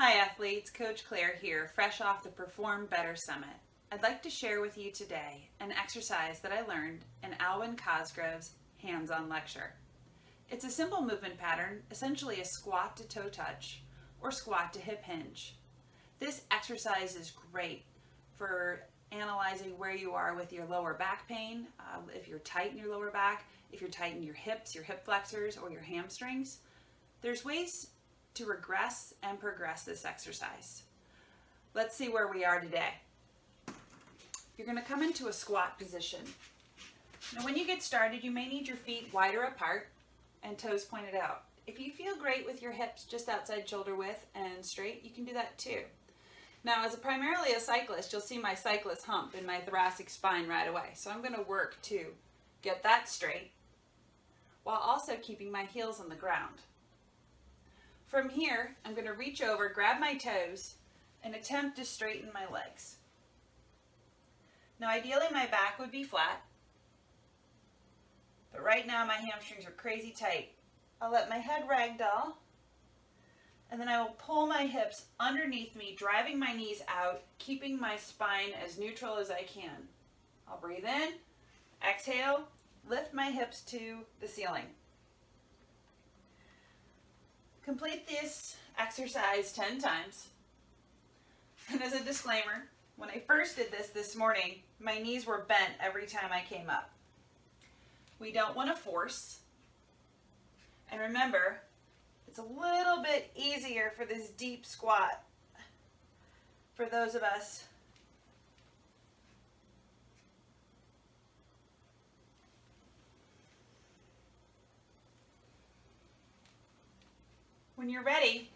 Hi athletes, Coach Claire here, fresh off the Perform Better Summit. I'd like to share with you today an exercise that I learned in Alwyn Cosgrove's hands-on lecture. It's a simple movement pattern, essentially a squat to toe touch or squat to hip hinge. This exercise is great for analyzing where you are with your lower back pain, if you're tight in your lower back, if you're tight in your hips, your hip flexors, or your hamstrings. There's ways to regress and progress this exercise. Let's see where we are today. You're going to come into a squat position. Now when you get started, you may need your feet wider apart and toes pointed out. If you feel great with your hips just outside shoulder width and straight, you can do that too. Now as primarily a cyclist, you'll see my cyclist hump in my thoracic spine right away. So I'm going to work to get that straight while also keeping my heels on the ground. From here, I'm going to reach over, grab my toes, and attempt to straighten my legs. Now ideally my back would be flat, but right now my hamstrings are crazy tight. I'll let my head ragdoll, and then I will pull my hips underneath me, driving my knees out, keeping my spine as neutral as I can. I'll breathe in, exhale, lift my hips to the ceiling. Complete this exercise 10 times. And as a disclaimer, when I first did this morning, my knees were bent every time I came up. We don't want to force. And remember, it's a little bit easier for this deep squat for those of us when you're ready.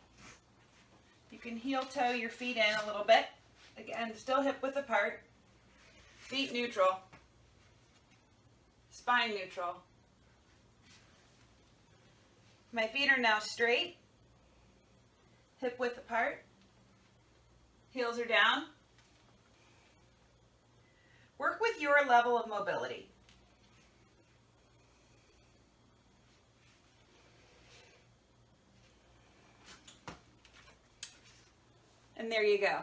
You can heel toe your feet in a little bit. Again, still hip width apart, feet neutral, spine neutral. My feet are now straight, hip width apart, heels are down. Work with your level of mobility. And there you go.